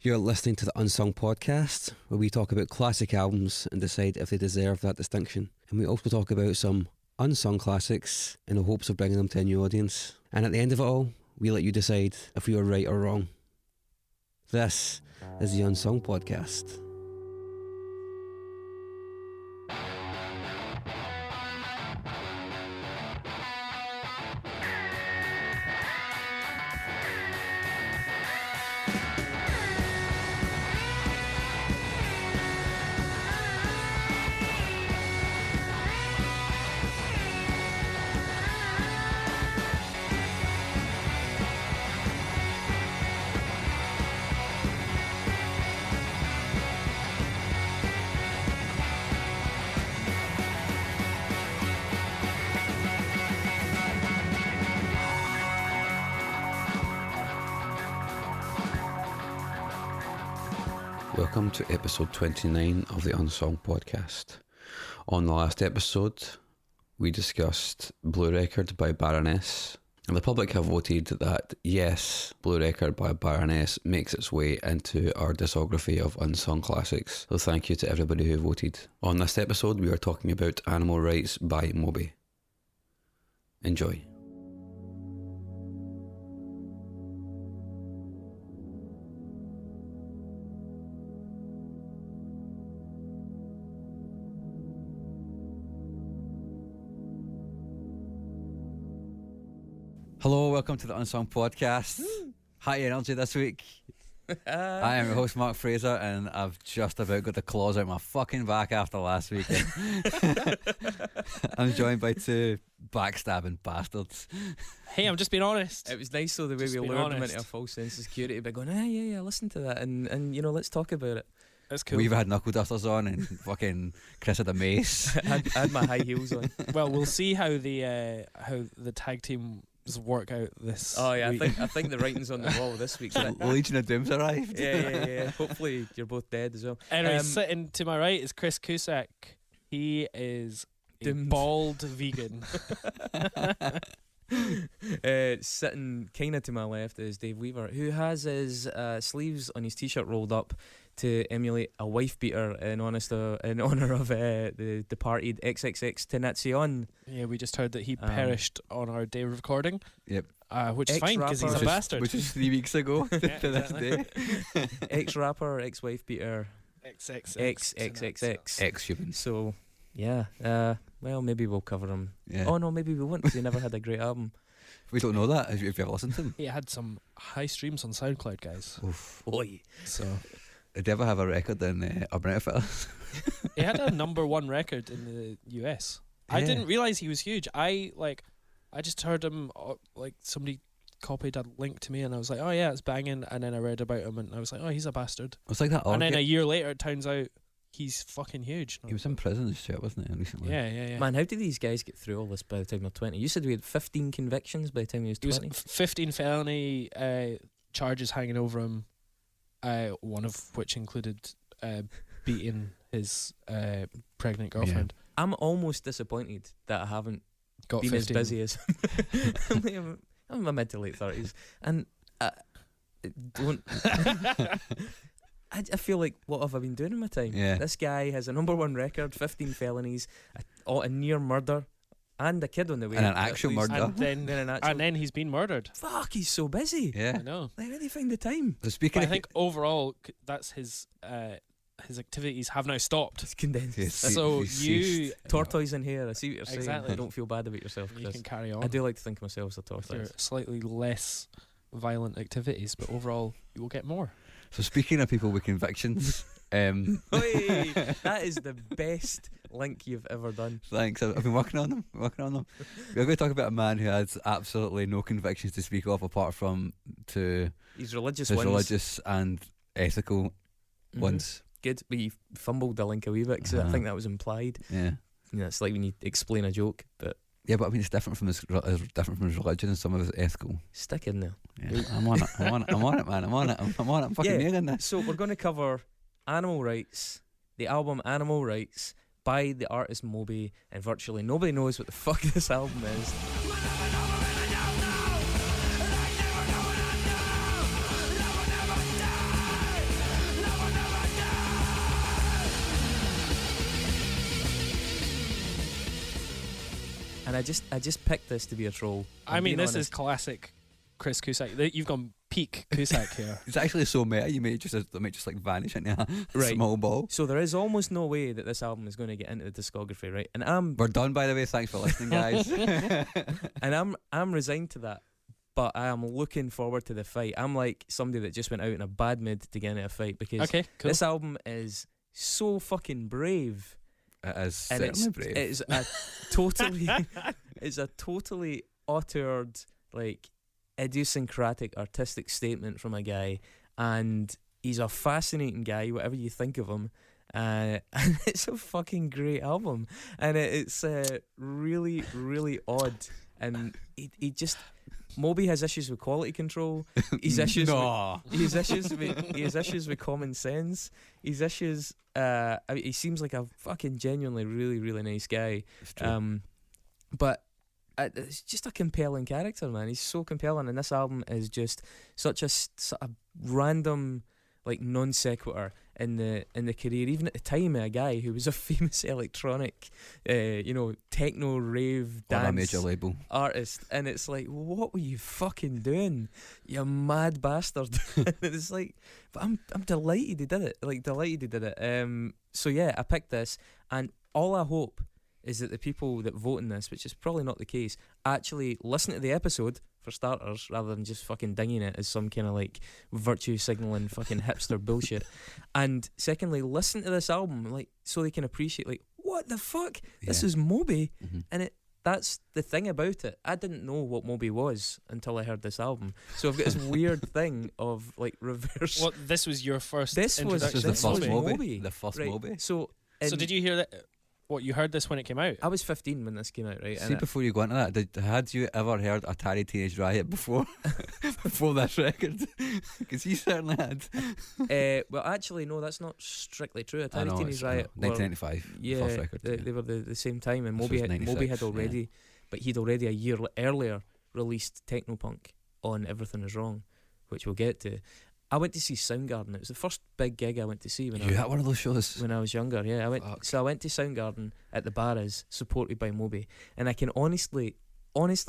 You're listening to the Unsung Podcast, where we talk about classic albums and decide if they deserve that distinction. And we also talk about some unsung classics in the hopes of bringing them to a new audience. And at the end of it all, we let you decide if we were right or wrong. This is the Unsung Podcast. Welcome to episode 29 of the Unsung Podcast. On the last episode, we discussed Blue Record by Baroness, and the public have voted that yes, Blue Record by Baroness makes its way into our discography of unsung classics. So thank you to everybody who voted. On this episode, we are talking about Animal Rights by Moby. Enjoy. Hello, welcome to the Unsung Podcast. High energy this week. I am your host Mark Fraser, and I've just about got the claws out my fucking back after last week. I'm joined by two backstabbing bastards. Hey, I'm just being honest. It was nice though the way Just we being lured them honest. into a false sense of security by going, yeah, listen to that and you know, let's talk about it. That's cool. We've had knuckle dusters on and fucking Chris had a mace. I had my high heels on. Well, we'll see how the tag teams work out this. Oh yeah, week. I think the writing's on the wall this week. So Legion of Doom's arrived. yeah. Hopefully you're both dead as well. Anyway, sitting to my right is Chris Cusack. He is a Doomed. bald vegan. Sitting kind of to my left is Dave Weaver, who has his sleeves on his t-shirt rolled up to emulate a wife beater in honour of the departed XXX Tenacion. Yeah, we just heard that he perished on our day of recording. Yep. Which is fine because he's a Ex-rapper. bastard. Which is 3 weeks ago to this exactly. day. Ex-rapper, ex-wife beater, XXX. Ex-human. So, yeah. Well, maybe we'll cover him. Yeah. Oh no, maybe we won't because he never had a great album. We don't know that if you've ever listened to him. He had some high streams on SoundCloud, guys. Oof. Oi. So Did you ever have a record in Urban Outfitters? he had a #1 record in the US. I Yeah. didn't realize he was huge. I just heard him like somebody copied a link to me, and I was like, oh yeah, it's banging. And then I read about him, and I was like, oh, he's a bastard. It's like that. And then a year later, it turns out he's fucking huge. He was in prison and shit, wasn't he, recently? Yeah. Man, how did these guys get through all this by the time they're 20? You said we had 15 convictions by the time he was He was 20. 15 felony charges hanging over him. One of which included beating his pregnant girlfriend. I'm almost disappointed that I haven't Got been 15. as busy as I'm in my mid to late 30s, and don't. I feel like, what have I been doing in my time? Yeah. This guy has a #1 record, 15 felonies, a near murder, and a kid on the way. And an at actual least. murder. And then, Then an actual. and then he's been murdered. Fuck, he's so busy. Yeah. I know. Like, where do you find the time? So speaking But I of think overall, that's his activities have now stopped. It's condensed. Yes. So He's you ceased. Tortoise in here. I see what you're saying. Exactly. Don't feel bad about yourself, You Chris. can carry on I do like to think of myself as a with your tortoise. slightly less violent activities, but overall you will get more. So speaking of people with convictions, Oi, that is the best link you've ever done. thanks. I've been working on them. We're going to talk about a man who has absolutely no convictions to speak of apart from to He's religious his ones. religious and ethical Mhm. ones. Good, but you fumbled the link a wee bit because I Uh-huh. think that was implied. Yeah. You know, it's like when you explain a joke, but Yeah, but I mean it's different from his religion and some of his ethical. stick in there. Yeah, I'm on it, man. I'm fucking Yeah. nailing this. So we're going to cover Animal Rights, the album Animal Rights by the artist Moby, and virtually nobody knows what the fuck this album is. And I just picked this to be a troll. I mean, this is classic Chris Cusack. You've gone peak Cusack here. It's actually so meta, you may just like vanish into a small ball. So there is almost no way that this album is going to get into the discography, right? And we're done, by the way. Thanks for listening, guys. And I'm resigned to that, but I am looking forward to the fight. I'm like somebody that just went out in a bad mood to get into a fight, because this album is so fucking brave. It is certainly brave. It's a totally uttered, like, idiosyncratic artistic statement from a guy, and he's a fascinating guy, whatever you think of him, and it's a fucking great album, and it's really, really odd, and he just Moby has issues with quality control. He's issues he has issues with common sense. He's issues. I mean, he seems like a fucking genuinely really, really nice guy. But it's just a compelling character, man. He's so compelling, and this album is just such a random, like, non sequitur in the career, even at the time, of a guy who was a famous electronic, techno rave dance on a major label artist, and it's like, what were you fucking doing, you mad bastard? It's like, but I'm delighted he did it. So yeah, I picked this, and all I hope is that the people that vote in this, which is probably not the case, actually listen to the episode, for starters, rather than just fucking dinging it as some kind of like virtue signalling fucking hipster bullshit. And secondly, listen to this album, like, so they can appreciate, like, what the fuck? Yeah. This is Moby. Mm-hmm. And that's the thing about it. I didn't know what Moby was until I heard this album. So I've got this weird thing of, like, reverse. What, this was your first introduction? This was the first Moby. The first right. Moby. So did you hear that? What, you heard this when it came out? I was 15 when this came out, right? See, before you go into that, had you ever heard Atari Teenage Riot before before this record? Because you certainly had. Well, actually, no, that's not strictly true. Atari Teenage Riot, 1995, yeah, the first record. They were the same time, and Moby had already, yeah. But he'd already a year earlier released Technopunk on Everything Is Wrong, which we'll get to. I went to see Soundgarden. It was the first big gig I went to see when you had one of those shows when I was younger. Yeah, I went to Soundgarden at the Barras, supported by Moby, and I can honestly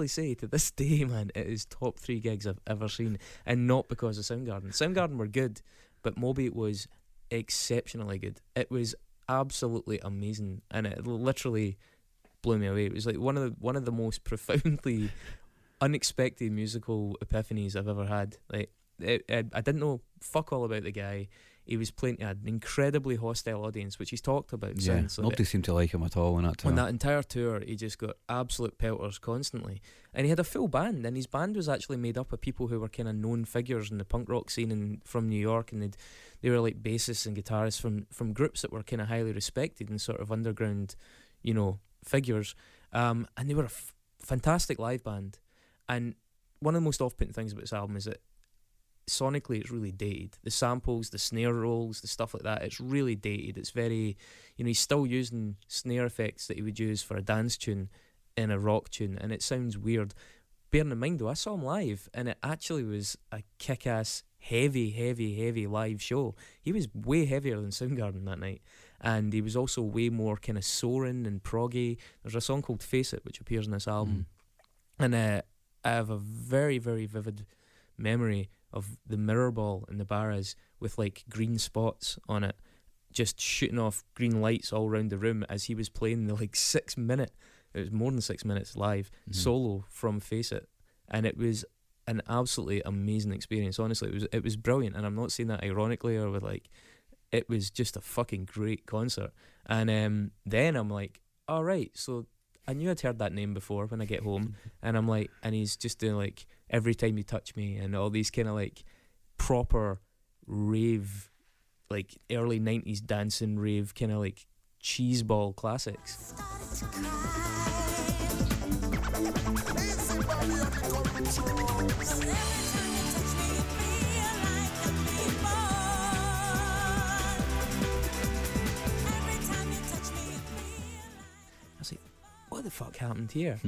say to this day, man, it is top 3 gigs I've ever seen, and not because of Soundgarden. Soundgarden were good, but Moby was exceptionally good. It was absolutely amazing, and it literally blew me away. It was like one of the most profoundly unexpected musical epiphanies I've ever had. Like, I didn't know fuck all about the guy. He was playing to an incredibly hostile audience, which he's talked about since. Nobody seemed to like him at all on that tour. On that entire tour, he just got absolute pelters constantly. And he had a full band, and his band was actually made up of people who were kind of known figures in the punk rock scene from New York, and they were like bassists and guitarists from groups that were kind of highly respected and sort of underground, figures. And they were a fantastic live band. And one of the most off-putting things about this album is that sonically it's really dated. The samples, the snare rolls, the stuff like that, it's really dated. It's very, he's still using snare effects that he would use for a dance tune in a rock tune, and it sounds weird. Bearing in mind though, I saw him live, and it actually was a kick-ass heavy live show. He was way heavier than Soundgarden that night, and he was also way more kind of soaring and proggy. There's a song called Face It which appears in this album, and I have a very, very vivid memory of the mirror ball in the Barras with like green spots on it, just shooting off green lights all around the room as he was playing the like 6 minute, it was more than 6 minutes live solo from Face It, and it was an absolutely amazing experience. Honestly, it was brilliant, and I'm not saying that ironically or with like, it was just a fucking great concert. And then I'm like, all right, so I knew I'd heard that name before when I get home, and I'm like, and he's just doing like Every Time You Touch Me and all these kind of like proper rave, like early 90s dancing rave kind of like cheeseball classics. I was like, what the fuck happened here?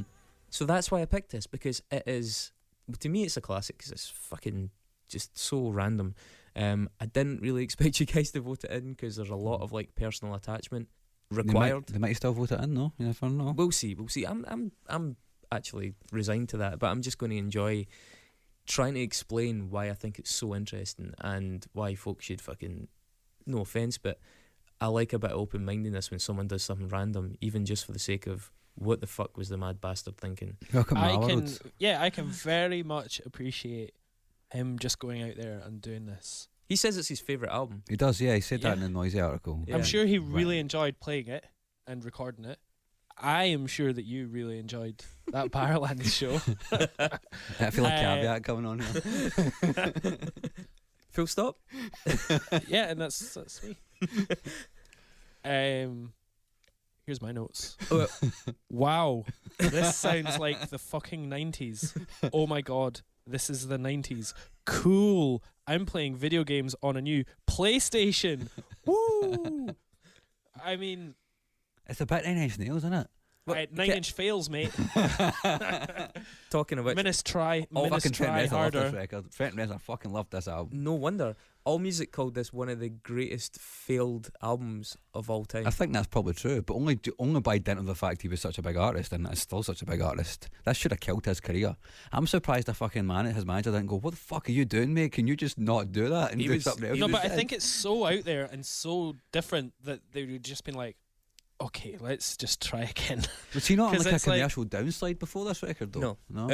So that's why I picked this, because it is, to me it's a classic because it's fucking just so random. I didn't really expect you guys to vote it in because there's a lot of like personal attachment. required. They might still vote it in, no? You never know. We'll see. I'm actually resigned to that, but I'm just going to enjoy trying to explain why I think it's so interesting and why folks should fucking, no offence, but I like a bit of open-mindedness when someone does something random, even just for the sake of what the fuck was the mad bastard thinking. Welcome to my world. I can very much appreciate him just going out there and doing this. He says it's his favourite album. He does, yeah. He said that in the Noisy article. Yeah. I'm sure he really enjoyed playing it and recording it. I am sure that you really enjoyed that Barrowland show. I feel like caveat coming on here. Full stop. Yeah, and that's me. Here's my notes. Wow, this sounds like the fucking 90s. Oh my god, this is the 90s. Cool. I'm playing video games on a new PlayStation. Woo! I mean, it's a bit Nine Inch Nails, isn't it? Right, 9 Inch fails, mate. Talking about Minus try Trent Reznor loved harder. this record. Trent Reznor fucking loved this album. no wonder AllMusic called this one of the greatest failed albums of all time. I think that's probably true, but only by dint of the fact he was such a big artist and is still such a big artist. That should have killed his career. I'm surprised his manager didn't go, "What the fuck are you doing, mate? Can you just not do that?" And do something else? No, but I think it's so out there and so different that they would just been like, okay, let's just try again. Was he not on like a 'Cause it's like- commercial downslide before this record though? No.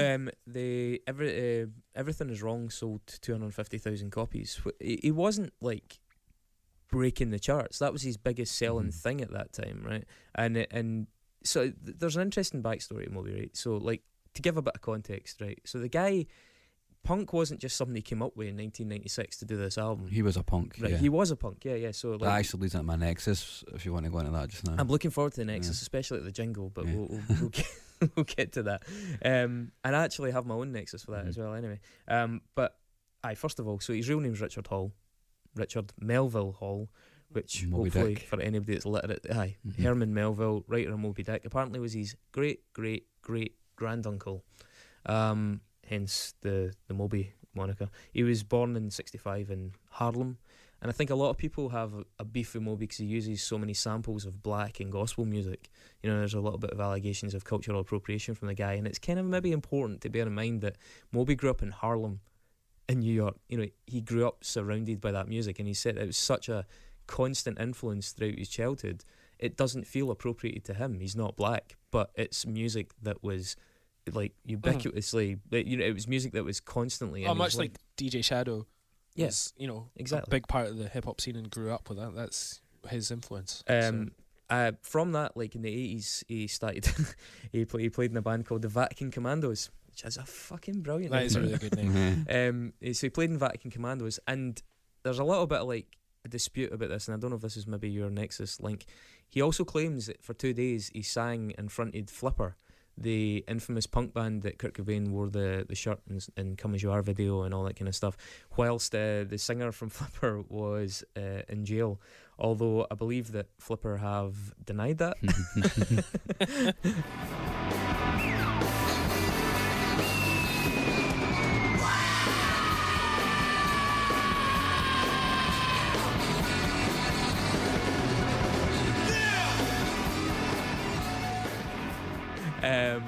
Everything Is Wrong sold 250,000 copies. He wasn't like breaking the charts. That was his biggest selling thing at that time, right? And so there's an interesting backstory to Moby, right? So like to give a bit of context, right? So the guy, punk wasn't just something he came up with in 1996 to do this album. He was a punk. Right, yeah. he was a punk, yeah. So like, That actually leads into my Nexus, if you want to go into that just now. I'm looking forward to the Nexus, Yeah. especially at the jingle, but Yeah. we'll we'll get to that. And I actually have my own Nexus for that as well anyway. But first of all, so his real name's Richard Melville Hall, which Moby hopefully Dick. for anybody that's literate, Herman Melville, writer of Moby Dick, apparently was his great granduncle. Hence the Moby moniker. He was born in 1965 in Harlem, and I think a lot of people have a beef with Moby because he uses so many samples of black and gospel music. You know, there's a little bit of allegations of cultural appropriation from the guy, and it's kind of maybe important to bear in mind that Moby grew up in Harlem in New York. You know, he grew up surrounded by that music, and he said it was such a constant influence throughout his childhood. It doesn't feel appropriated to him. He's not black, but it's music that was like ubiquitously, it was music that was constantly. Much like DJ Shadow. Yes, exactly. A big part of the hip hop scene and grew up with that. That's his influence. From that, like in the 80s, he started. he played in a band called the Vatican Commandos, which is a fucking brilliant. That is a really good name. So he played in Vatican Commandos, and there's a little bit of like a dispute about this, and I don't know if this is maybe your Nexus link. He also claims that for 2 days he sang and fronted Flipper, the infamous punk band that Kurt Cobain wore the shirt in Come As You Are video and all that kind of stuff, whilst the singer from Flipper was in jail, although I believe that Flipper have denied that.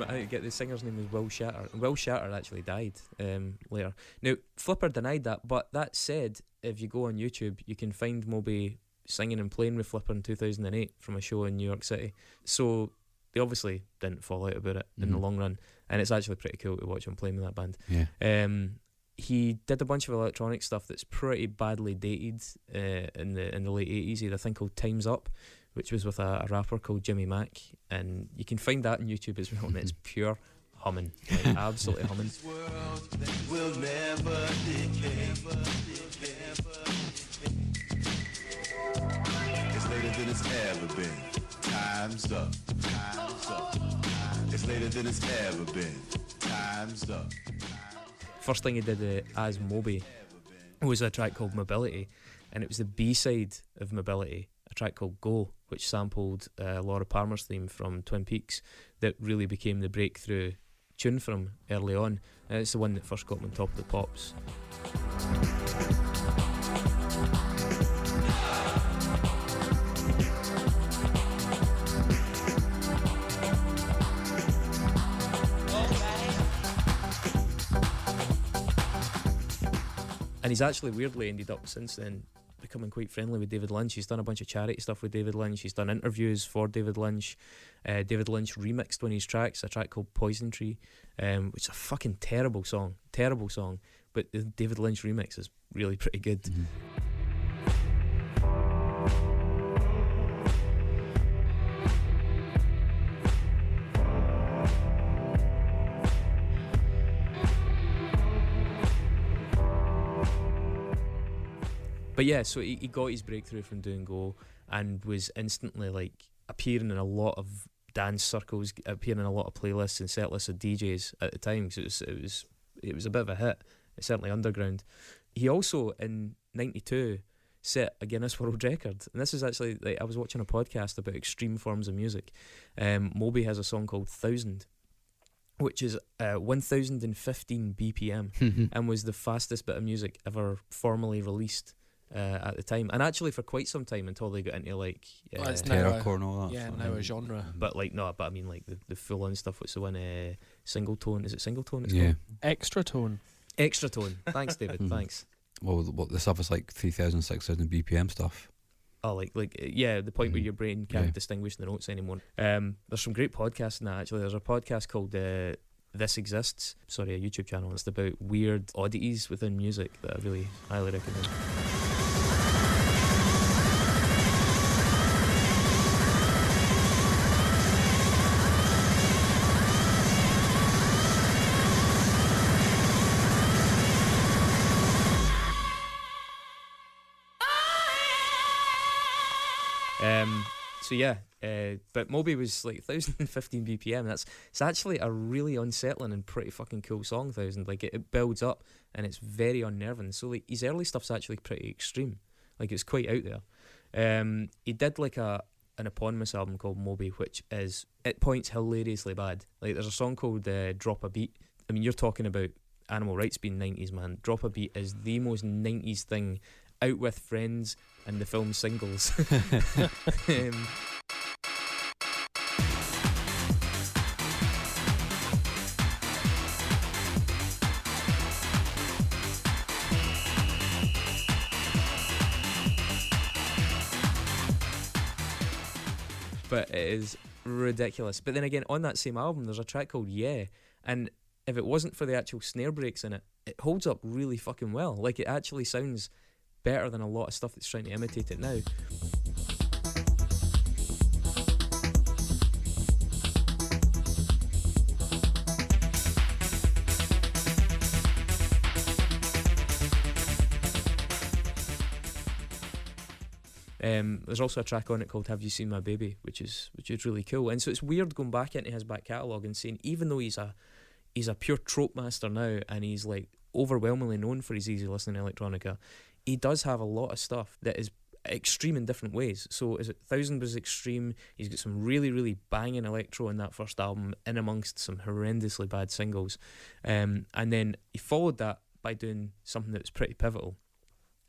I get the singer's name was Will Shatter. Will Shatter actually died later. Now Flipper denied that, but that said, if you go on YouTube, you can find Moby singing and playing with Flipper in 2008 from a show in New York City. So they obviously didn't fall out about it in the long run, and it's actually pretty cool to watch him playing with that band. Yeah. He did a bunch of electronic stuff that's pretty badly dated in the late 80s. He had a thing called Time's Up, which was with a rapper called Jimmy Mack, and you can find that on YouTube as well, and it's pure humming, like absolutely humming. Will never decay. It's later than it's ever been. Time's up. It's later than it's ever been. Time's up. First thing he did as Moby was a track called Mobility, and it was the B-side of Mobility, a track called Go, which sampled Laura Palmer's theme from Twin Peaks, that really became the breakthrough tune for him early on, and it's the one that first got him on Top of the Pops. he's actually weirdly ended up since then becoming quite friendly with David Lynch. He's done a bunch of charity stuff with David Lynch. He's done interviews for David Lynch. David Lynch remixed one of his tracks, a track called Poison Tree, which is a fucking terrible song, but the David Lynch remix is really pretty good. But yeah, so he got his breakthrough from doing Go and was instantly like appearing in a lot of dance circles, appearing in a lot of playlists and set lists of DJs at the time. So it was a bit of a hit. It's certainly underground. He also in '92 set a Guinness World Record, and this is actually like I was watching a podcast about extreme forms of music. Moby has a song called 1000, which is 1015 BPM, and was the fastest bit of music ever formally released at the time, and actually for quite some time until they got into like it's now terrorcore and all that. yeah, now a genre. But like no, but I mean like the full on stuff. What's the one? Single tone? Is it single tone? It's Yeah. called? Extra tone. Extra tone. Thanks, David. Thanks. Well, the stuff is like 3,000, 6,000 BPM stuff. Oh, like yeah, the point where your brain can't Yeah. distinguish the notes anymore. There's some great podcasts in that actually. There's a podcast called This Exists. Sorry, a YouTube channel. It's about weird oddities within music that I really highly recommend. So yeah, but Moby was like 1015 BPM. It's actually a really unsettling and pretty fucking cool song. 1000, like it builds up and it's very unnerving. So like his early stuff's actually pretty extreme. Like it's quite out there. He did like an eponymous album called Moby, which is at points hilariously bad. Like there's a song called Drop a Beat. I mean, you're talking about animal rights being 90s, man. Drop a Beat is the most 90s thing. Out with Friends and the film Singles. But it is ridiculous. But then again, on that same album, there's a track called Yeah, and if it wasn't for the actual snare breaks in it, it holds up really fucking well. Like it actually sounds better than a lot of stuff that's trying to imitate it now. There's also a track on it called Have You Seen My Baby, which is really cool. And so it's weird going back into his back catalogue and saying, even though he's a pure trope master now and he's like overwhelmingly known for his easy listening electronica, he does have a lot of stuff that is extreme in different ways. So is it 1000 was extreme. He's got some really, really banging electro in that first album in amongst some horrendously bad singles. And then he followed that by doing something that was pretty pivotal.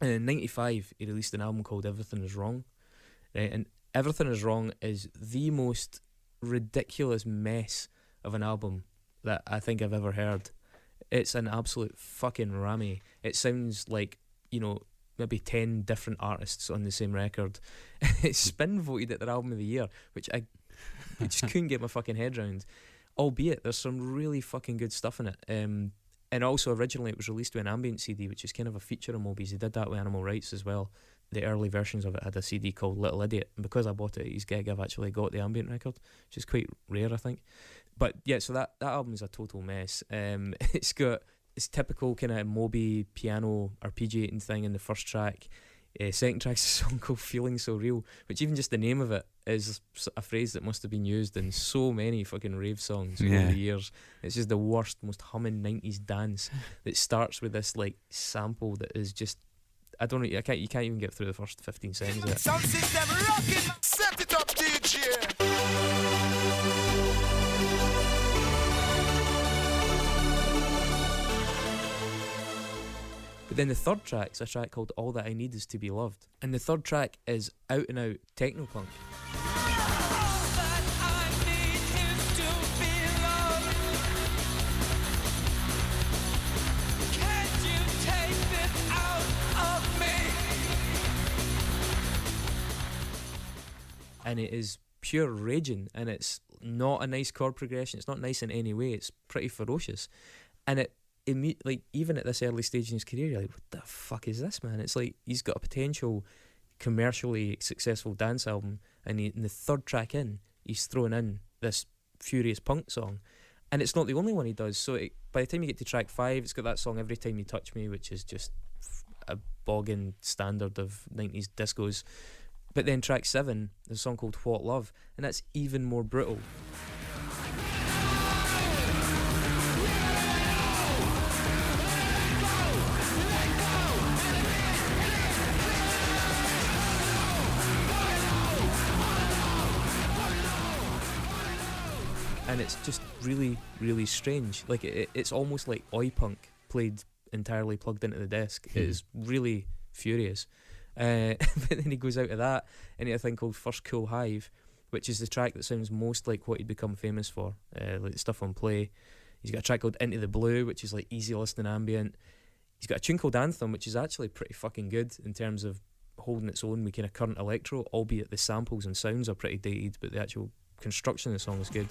And in '95 he released an album called Everything Is Wrong. Right? And Everything Is Wrong is the most ridiculous mess of an album that I think I've ever heard. It's an absolute fucking rammy. It sounds like, you know, maybe 10 different artists on the same record. It's Spin voted it their album of the year, which I just couldn't get my fucking head round. Albeit there's some really fucking good stuff in it. And also originally it was released with an ambient CD, which is kind of a feature of Moby's. He did that with Animal Rights as well. The early versions of it had a CD called Little Idiot, and because I bought it at his gig, I've actually got the ambient record, which is quite rare, I think. But yeah, so that album is a total mess. It's got this typical kind of Moby piano arpeggiating thing in the first track. Second track's a song called Feeling So Real, which even just the name of it is a phrase that must have been used in so many fucking rave songs over the years. It's just the worst, most humming 90s dance that starts with this like sample that is just, I don't know, you can't even get through the first 15 seconds of it. Sound system rocking, set it up, DJ. But then the third track's a track called All That I Need Is To Be Loved. And the third track is out and out techno-punk. and it is pure raging, and it's not a nice chord progression. It's not nice in any way. It's pretty ferocious, and it like even at this early stage in his career, you're like, what the fuck is this, man? It's like he's got a potential commercially successful dance album, and in the third track in, he's throwing in this furious punk song, and it's not the only one he does. So by the time you get to track 5, it's got that song Every Time You Touch Me, which is just a bogging standard of 90s discos. But then track 7, there's a song called What Love, and that's even more brutal. And it's just really, really strange. Like it's almost like oi punk played entirely plugged into the desk. It is really furious. But then he goes out of that into a thing called First Cool Hive, which is the track that sounds most like what he'd become famous for, like stuff on Play. He's got a track called Into the Blue, which is like easy listening ambient. He's got a tune called Anthem, which is actually pretty fucking good in terms of holding its own with kind of current electro, albeit the samples and sounds are pretty dated, but the actual construction of the song is good.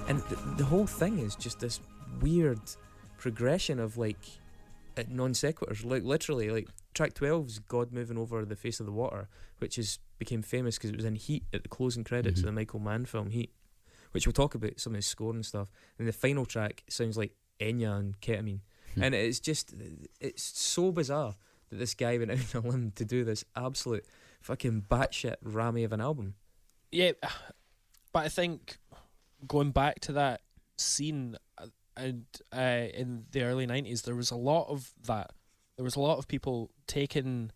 And the whole thing is just this weird progression of like non sequiturs. Like literally, like track 12's God Moving Over the Face of the Water, which became famous because it was in Heat at the closing credits of the Michael Mann film Heat, which we'll talk about some of his score and stuff. And the final track sounds like Enya and Ketamine. And it's so bizarre that this guy went out on a limb to do this absolute fucking batshit rammy of an album. Yeah, but I think going back to that scene and in the early 90s, there was a lot of that. There was a lot of people taking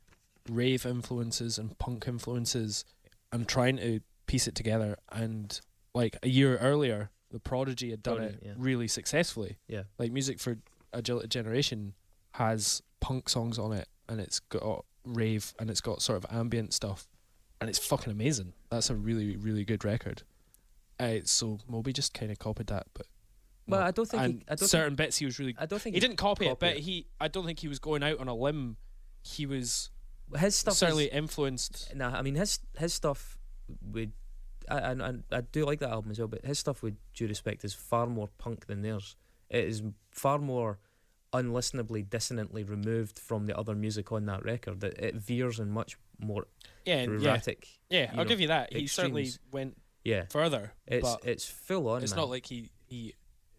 rave influences and punk influences and trying to piece it together. And like a year earlier, The Prodigy had done it really successfully. Yeah, like Music for a Jilted Generation has punk songs on it, and it's got rave, and it's got sort of ambient stuff, and it's fucking amazing. That's a really, really good record. So Moby just kind of copied that, but well, I don't think certain bits he was really. I don't think he didn't copy it, but I don't think he was going out on a limb. He was his stuff certainly influenced. Nah, I mean his stuff would. I do like that album as well, but his stuff, with due respect, is far more punk than theirs. It is far more unlistenably, dissonantly removed from the other music on that record. It veers in much more erratic. Yeah, I'll give you that. He extremes. certainly went further. It's full on. It's man. not like he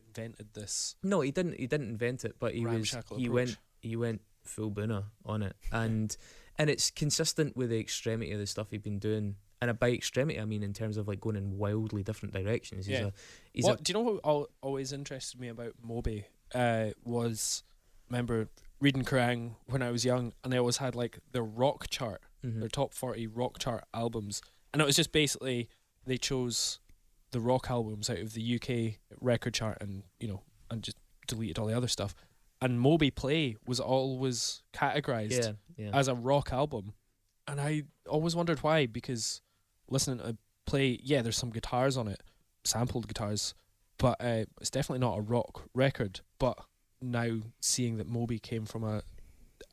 invented this. No, he didn't invent it, but he went full booner on it, and it's consistent with the extremity of the stuff he'd been doing. And by extremity, I mean in terms of like going in wildly different directions. Do you know what always interested me about Moby was, remember reading Kerrang when I was young, and they always had like their rock chart, their top 40 rock chart albums, and it was just basically they chose the rock albums out of the UK record chart, and and just deleted all the other stuff. And Moby Play was always categorized as a rock album, and I always wondered why, because listening to Play, there's some guitars on it, sampled guitars, but it's definitely not a rock record. But now seeing that Moby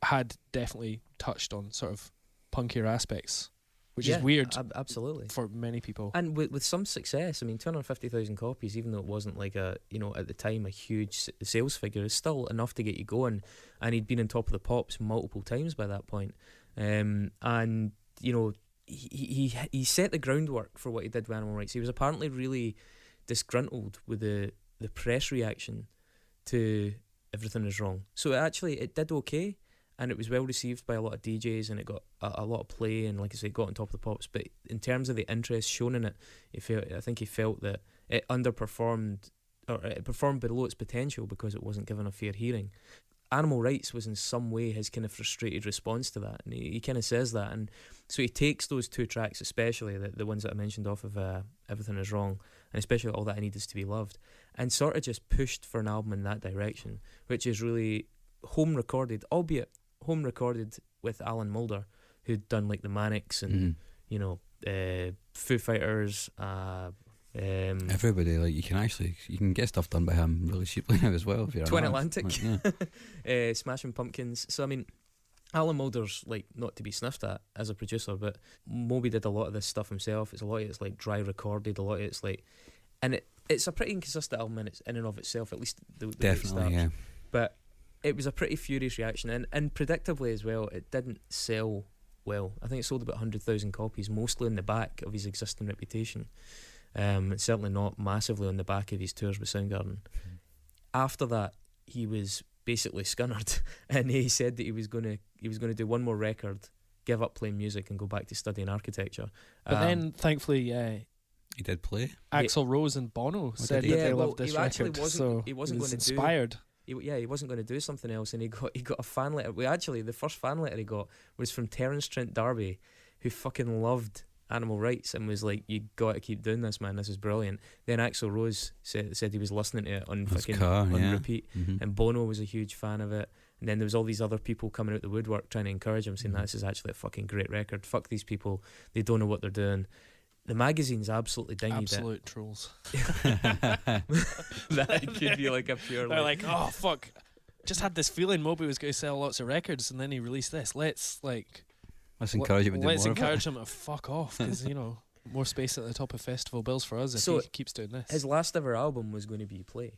had definitely touched on sort of punkier aspects, which is weird, absolutely, for many people, and with some success. I mean, 250,000 copies, even though it wasn't like at the time a huge sales figure, is still enough to get you going. And he'd been on Top of the Pops multiple times by that point, and he set the groundwork for what he did with Animal Rights. He was apparently really disgruntled with the press reaction to Everything Is Wrong. So it did okay, and it was well received by a lot of DJs, and it got a lot of play, and like I say, it got on Top of the Pops. But in terms of the interest shown in it, I think he felt that it underperformed, or it performed below its potential because it wasn't given a fair hearing. Animal Rights was in some way his kind of frustrated response to that, and he kind of says that, and so he takes those two tracks, especially the ones that I mentioned off of Everything Is Wrong, and especially All That I Need Is To Be Loved, and sort of just pushed for an album in that direction, which is really home recorded with Alan Moulder, who'd done like the Manics and you know, Foo Fighters, everybody. Like, you can get stuff done by him really cheaply now as well if you're Twin an artist. Atlantic, Like, yeah. Smashing Pumpkins. So I mean, Alan Moulder's like not to be sniffed at as a producer, but Moby did a lot of this stuff himself. It's a lot of it's like dry recorded, a lot of it's like, and it's a pretty inconsistent album in and of itself, at least the way it Definitely, starts. yeah. But it was a pretty furious reaction, and predictably as well, it didn't sell well. I think it sold about 100,000 copies, mostly on the back of his existing reputation. Certainly not massively on the back of his tours with Soundgarden. After that, he was basically scunnered, and he said that he was going to do one more record, give up playing music, and go back to studying architecture. But then, thankfully, He did play. Axl Rose and Bono said did he? that they Yeah, well, loved this he actually record, wasn't- so he wasn't was going to do- inspired. he wasn't going to do something else, and he got a fan letter. Well, actually, the first fan letter he got was from Terence Trent D'Arby, who fucking loved animal rights and was like, "You got to keep doing this, man. This is brilliant." Then Axl Rose said he was listening to it on His fucking car, on yeah. repeat, and Bono was a huge fan of it. And then there was all these other people coming out the woodwork trying to encourage him, saying, "This is actually a fucking great record. Fuck these people. They don't know what they're doing." The magazine's absolutely dinged Absolute trolls. that could be like a pure. They're like, "Oh fuck, just had this feeling Moby was going to sell lots of records, and then he released this. Let's encourage him to do let's more of it." encourage him to fuck off, because more space at the top of festival bills for us if So he keeps doing this." his last ever album was going to be Play,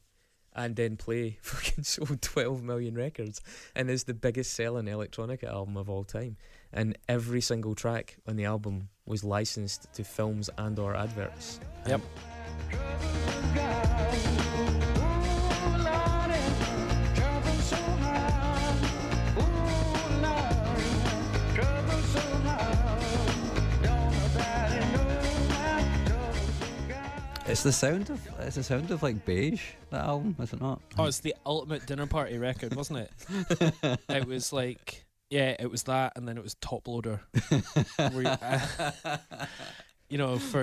and then Play fucking sold 12 million records and is the biggest selling electronica album of all time, and every single track on the album was licensed to films and or adverts. Yep. It's the sound of like beige, that album, is it not? Oh, it's the ultimate dinner party record, wasn't it? It was like, yeah, it was that, and then it was Top Loader. For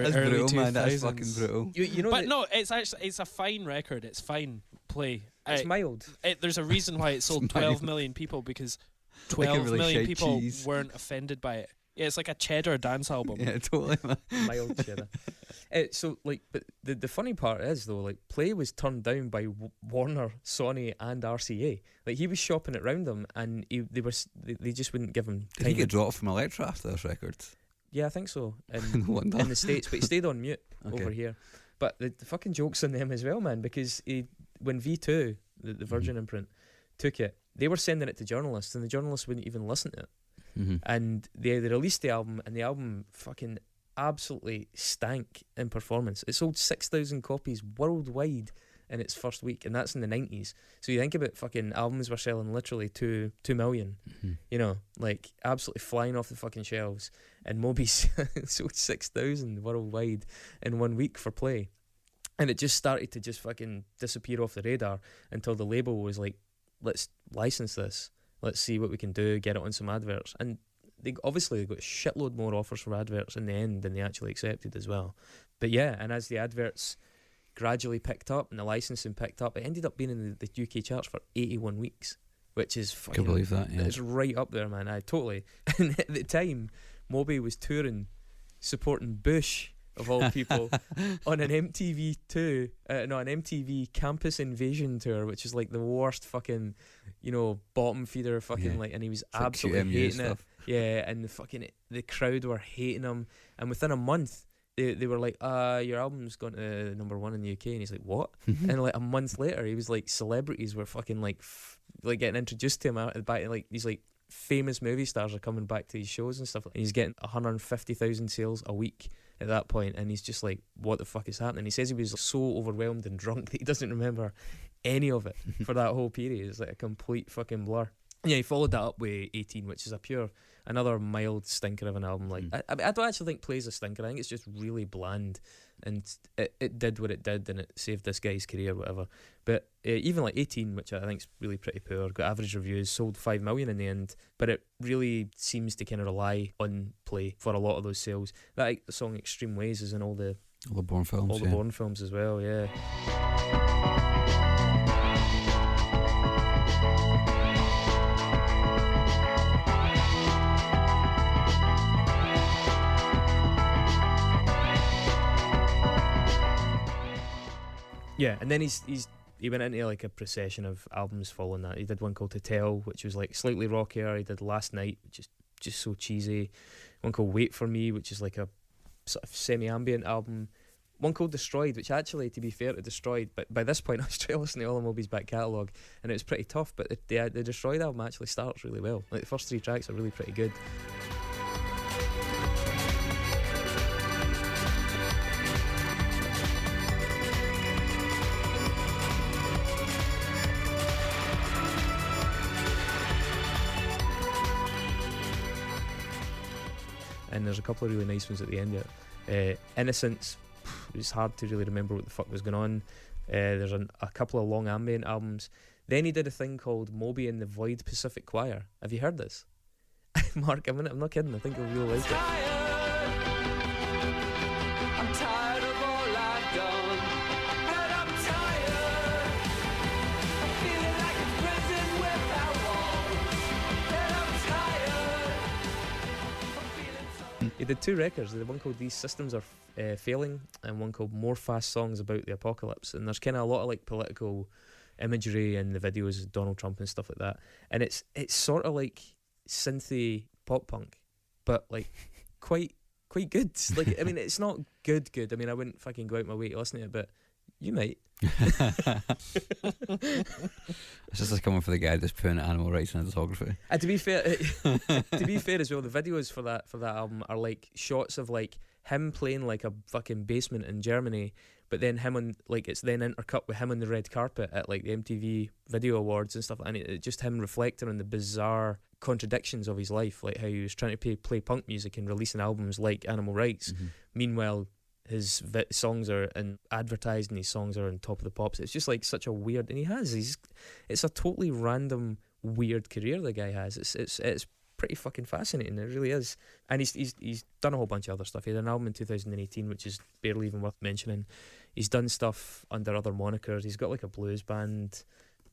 That's early brutal, 2000s. man. That's fucking brutal. You know, But no, it's a fine record. It's fine. Play. it's mild. There's a reason why it sold 12 million people, because 12 really million shite people cheese. weren't offended by it. Yeah, it's like a cheddar dance album. Yeah, totally, man. Mild cheddar. But the funny part is though, like, Play was turned down by Warner, Sony, and RCA. Like, he was shopping it round them, and they just wouldn't give him Did time. he get dropped from Elektra after this record? Yeah, I think so. No In wonder. the States, but he stayed on mute Okay. over here. But the fucking joke's on them as well, man, because when V2, the Virgin imprint, took it, they were sending it to journalists, and the journalists wouldn't even listen to it. And they released the album, and the album fucking absolutely stank in performance. It sold 6,000 copies worldwide in its first week, and that's in the 90s. So you think about fucking albums were selling literally 2 million, like absolutely flying off the fucking shelves, and Moby sold 6,000 worldwide in 1 week for Play. And it just started to just fucking disappear off the radar until the label was like, let's license this, let's see what we can do, get it on some adverts. And they got a shitload more offers for adverts in the end than they actually accepted as well. But yeah, and as the adverts gradually picked up and the licensing picked up, it ended up being in the UK charts for 81 weeks, which is fucking... Can't believe that, yeah. It's right up there, man. I totally... And at the time, Moby was touring, supporting Bush, of all people, on an MTV Campus Invasion tour, which is like the worst fucking, bottom feeder fucking, like, and he was It's like absolutely QMU hating it. stuff. Yeah, and the crowd were hating him, and within a month they were like, your album's gone to number 1 in the UK, and he's like, what? And like a month later, he was like, celebrities were fucking like getting introduced to him out at the back, like these like famous movie stars are coming back to these shows and stuff, and he's getting 150,000 sales a week at that point, and he's just like, what the fuck is happening? He says he was so overwhelmed and drunk that he doesn't remember any of it for that whole period. It's like a complete fucking blur. Yeah, he followed that up with 18, which is another mild stinker of an album. Like, I don't actually think Play's a stinker. I think it's just really bland, and it did what it did, and it saved this guy's career, whatever. But even like 18, which I think is really pretty poor, got average reviews, sold 5 million in the end, but it really seems to kind of rely on Play for a lot of those sales. That song Extreme Ways is in all the Bourne films. all the Bourne films as well, yeah. Yeah, and then he went into like a procession of albums following that. He did one called To Tell, which was like slightly rockier. He did Last Night, which is just so cheesy. One called Wait For Me, which is like a sort of semi-ambient album. One called Destroyed, which actually, to be fair to Destroyed, but by this point I was trying to listen to all of Moby's back catalogue, and it was pretty tough, but the Destroyed album actually starts really well. Like the first 3 tracks are really pretty good. And there's a couple of really nice ones at the end of it. Innocence, it's hard to really remember what the fuck was going on. There's a couple of long ambient albums. Then he did a thing called Moby and the Void Pacific Choir. Have you heard this? Mark, I'm not kidding, I think you'll really like it. I'm tired of all I've done, but I'm tired of feeling like a prison without walls, and I'm tired of feeling so. He did 2 records. He did one called These Systems Are Failing, and one called More Fast Songs About the Apocalypse. And there's kind of a lot of like political imagery in the videos of Donald Trump and stuff like that. And it's sort of like synthy pop punk, but like quite good. Like, I mean, it's not good. I mean, I wouldn't fucking go out my way to listen to it, but you might. It's just like coming for the guy that's putting animal rights in a discography. And to be fair, as well, the videos for that album are like shots of like him playing like a fucking basement in Germany, but then him on like it's then intercut with him on the red carpet at like the MTV Video Awards and stuff, and it's just him reflecting on the bizarre contradictions of his life, like how he was trying to play punk music and releasing albums like Animal Rights. Mm-hmm. Meanwhile, his songs are and advertised, and his songs are on Top of the Pops. It's just like such a weird, and it's a totally random weird career the guy has. It's pretty fucking fascinating. It really is. And he's done a whole bunch of other stuff. He had an album in 2018 which is barely even worth mentioning. He's done stuff under other monikers. He's got like a blues band.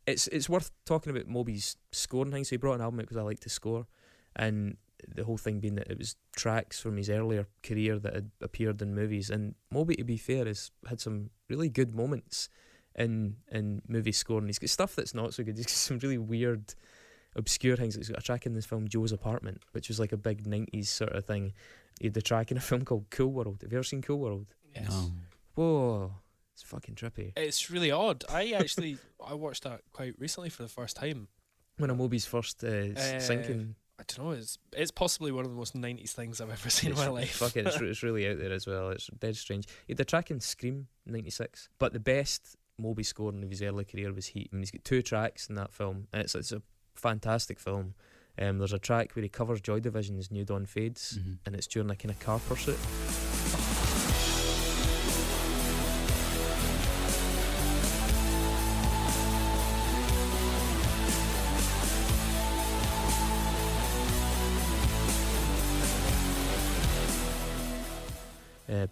It's worth talking about Moby's scoring thing. So he brought an album out because I like to score, and the whole thing being that it was tracks from his earlier career that had appeared in movies. And Moby, to be fair, has had some really good moments in movie scoring. He's got stuff that's not so good. He's got some really weird, obscure things. He's got a track in this film Joe's Apartment, which was like a big 90s sort of thing. He had the track in a film called Cool World. Have you ever seen Cool World? Yes. No. Whoa, it's fucking trippy. It's really odd. I watched that quite recently for the first time. One of Moby's first sinking. I don't know. It's possibly one of the most 90s things I've ever seen in my life. Fuck it, it's really out there as well. It's dead strange. He had the track in Scream '96, but the best Moby scoring of his early career was Heat. I mean, he's got 2 tracks in that film, and it's a fantastic film. There's a track where he covers Joy Division's New Dawn Fades, Mm-hmm. and it's during a kind of car pursuit.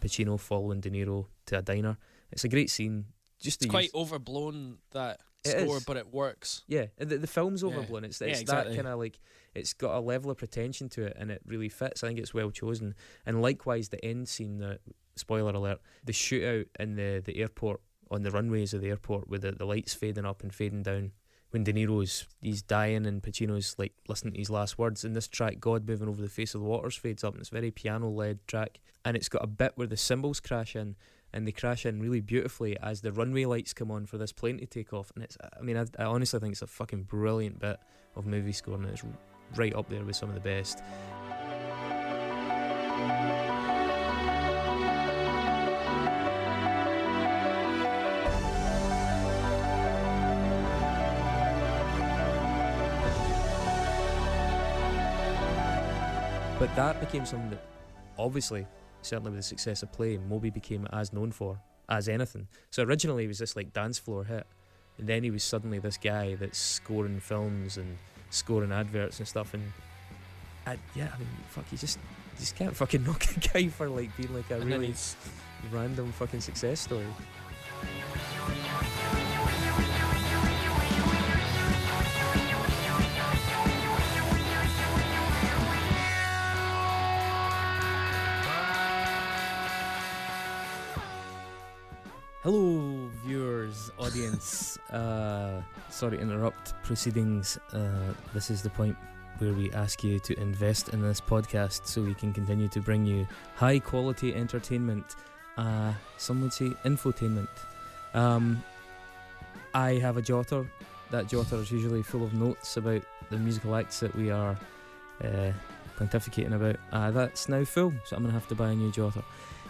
Pacino following De Niro to a diner. It's a great scene. Just It's quite overblown, that It score, is. but it works. Yeah, the film's Yeah. overblown. It's Yeah, that exactly. kind of like, it's got a level of pretension to it, and it really fits. I think it's well chosen. And likewise, the end scene, the spoiler alert, the shootout in the airport, on the runways of the airport, with the lights fading up and fading down, when De Niro's he's dying and Pacino's like listening to his last words, and this track God Moving Over the Face of the Waters fades up, and it's a very piano led track, and it's got a bit where the cymbals crash in, and they crash in really beautifully as the runway lights come on for this plane to take off. And I honestly think it's a fucking brilliant bit of movie scoring, and it's right up there with some of the best. But that became something that, obviously, certainly with the success of Play, Moby became as known for as anything. So originally he was this like dance floor hit, and then he was suddenly this guy that's scoring films and scoring adverts and stuff. And fuck, you just can't fucking knock a guy for like being like a And really then random fucking success story. Hello, viewers. audience, sorry to interrupt proceedings. This is the point where we ask you to invest in this podcast so we can continue to bring you high quality entertainment. Some would say infotainment. I have a jotter. That jotter is usually full of notes about the musical acts that we are pontificating about. That's now full, so I'm going to have to buy a new jotter.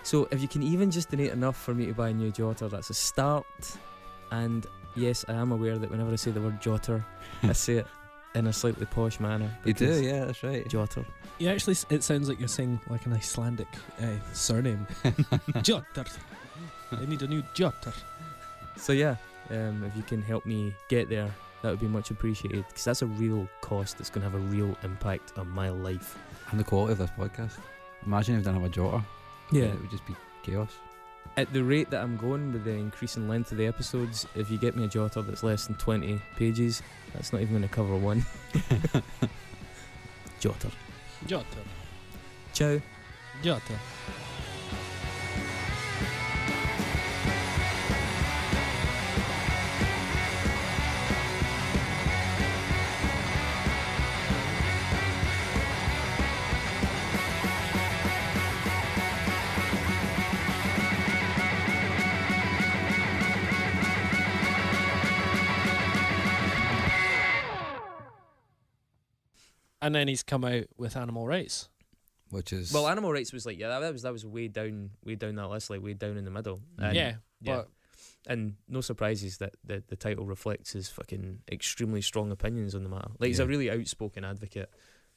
So if you can even just donate enough for me to buy a new jotter, that's a start. And yes, I am aware that whenever I say the word jotter, I say it in a slightly posh manner. You do, yeah, that's right. Jotter. Yeah, actually, it sounds like you're saying like an Icelandic surname. Jotter. I need a new jotter. So yeah, if you can help me get there, that would be much appreciated, because that's a real cost that's going to have a real impact on my life. And the quality of this podcast. Imagine if we didn't have a jotter. Yeah. It would just be chaos. At the rate that I'm going with the increasing length of the episodes, if you get me a jotter that's less than 20 pages, that's not even going to cover one. Jotter. Jotter. Ciao. Jotter. And then he's come out with Animal Rights. Which is... Well, Animal Rights was like, yeah, that was way down that list, like way down in the middle. And Yeah. But and no surprises that the title reflects his fucking extremely strong opinions on the matter. Like, he's a Yeah. really outspoken advocate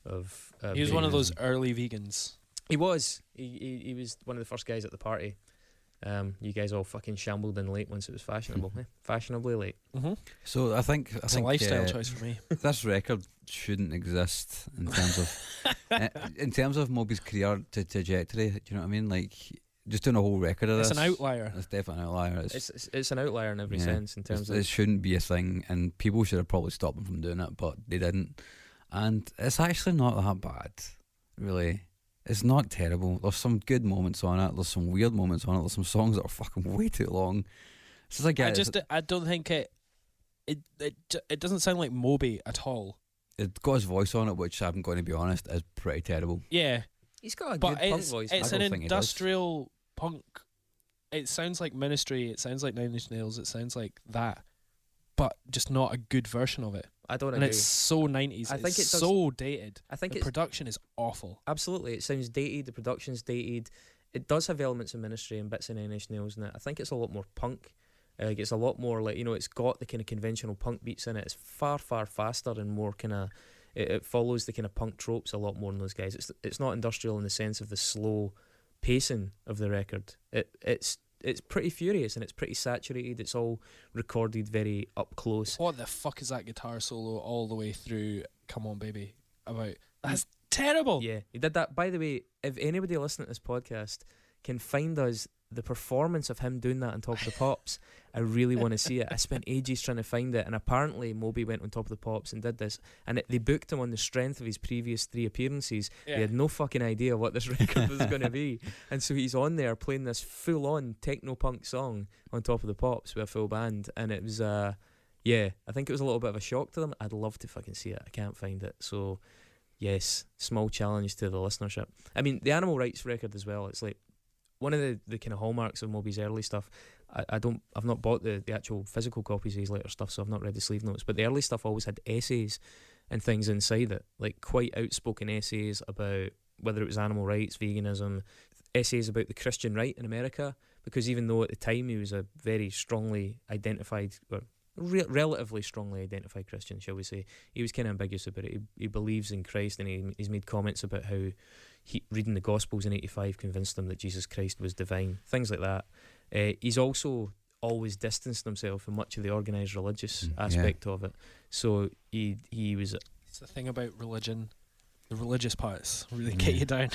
of he was one of those veganism. early vegans. He was. He was one of the first guys at the party. You guys all fucking shambled in late once it was fashionable. Fashionably late. Mm-hmm. So I think It's a lifestyle choice for me. this record shouldn't exist in terms of Moby's career trajectory. Do you know what I mean? Like, just doing a whole record of It's this. an outlier. It's definitely an outlier. It's an outlier in every sense in terms it of. shouldn't be a thing, and people should have probably stopped them from doing it, but they didn't. And it's actually not that bad, really. It's not terrible. There's some good moments on it. There's some weird moments on it. There's some songs that are fucking way too long. It's just like I don't think it doesn't sound like Moby at all. it's got his voice on it, which I'm going to be honest is pretty terrible. Yeah, He's got a but good punk voice. it's I an don't think he does. industrial punk. It sounds like Ministry. It sounds like Nine Inch Nails. It sounds like that, but just not a good version of it. I don't And agree. it's so 90s. I think it's it does- so dated. I think The it's production is awful. absolutely. It sounds dated. The production's dated. It does have elements of Ministry and bits of Nine Inch Nails in it. I think it's a lot more punk. Like, it's a lot more like, it's got the kind of conventional punk beats in it. It's far faster and more kind of. It follows the kind of punk tropes a lot more than those guys. It's not industrial in the sense of the slow pacing of the record. It's pretty furious and it's pretty saturated. It's all recorded very up close. What the fuck is that guitar solo all the way through Come On Baby about? That's terrible. Yeah, he did that. By the way, if anybody listening to this podcast can find us the performance of him doing that on Top of the Pops, I really want to see it. I spent ages trying to find it, and apparently Moby went on Top of the Pops and did this, and they booked him on the strength of his previous 3 appearances. Yeah. They had no fucking idea what this record was going to be, and so he's on there playing this full-on techno-punk song on Top of the Pops with a full band, and it was, I think it was a little bit of a shock to them. I'd love to fucking see it. I can't find it, so yes, small challenge to the listenership. I mean, the Animal Rights record as well, it's like, one of the kind of hallmarks of Moby's early stuff, I've not bought the actual physical copies of his later stuff, so I've not read the sleeve notes, but the early stuff always had essays and things inside it, like quite outspoken essays about whether it was animal rights, veganism, essays about the Christian right in America, because even though at the time he was a very strongly identified, or relatively strongly identified Christian, shall we say, he was kind of ambiguous about it. He believes in Christ, and he's made comments about how reading the Gospels in 85 convinced him that Jesus Christ was divine, things like that. He's also always distanced himself from much of the organised religious aspect of it. So he was... It's the thing about religion. The religious parts really get you down.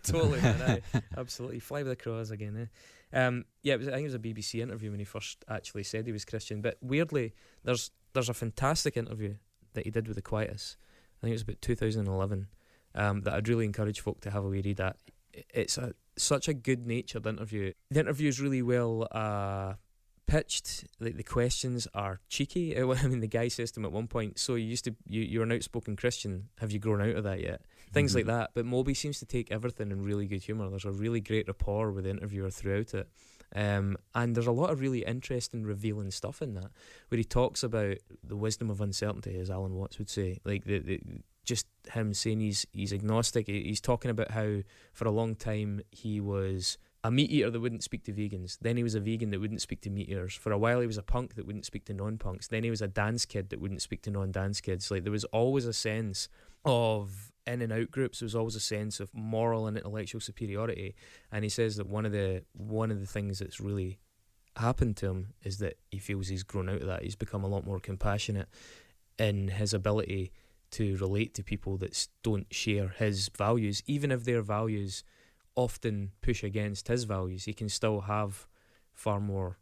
Totally, man. Absolutely. Fly with the crows again, I think it was a BBC interview when he first actually said he was Christian. But weirdly, there's a fantastic interview that he did with the Quietus. I think it was about 2011. That I'd really encourage folk to have a wee read at. It's such a good-natured interview. The interview is really well pitched. Like the questions are cheeky. I mean, the guy says to him at one point, "So you're an outspoken Christian. Have you grown out of that yet?" Things like that. But Moby seems to take everything in really good humour. There's a really great rapport with the interviewer throughout it. And there's a lot of really interesting, revealing stuff in that, where he talks about the wisdom of uncertainty, as Alan Watts would say. Like just him saying he's agnostic. He's talking about how for a long time he was a meat eater that wouldn't speak to vegans. Then he was a vegan that wouldn't speak to meat eaters. For a while he was a punk that wouldn't speak to non-punks. Then he was a dance kid that wouldn't speak to non-dance kids. Like there was always a sense of in and out groups. There was always a sense of moral and intellectual superiority. And he says that one of the things that's really happened to him is that he feels he's grown out of that. He's become a lot more compassionate in his ability to relate to people that don't share his values, even if their values often push against his values. He can still have far more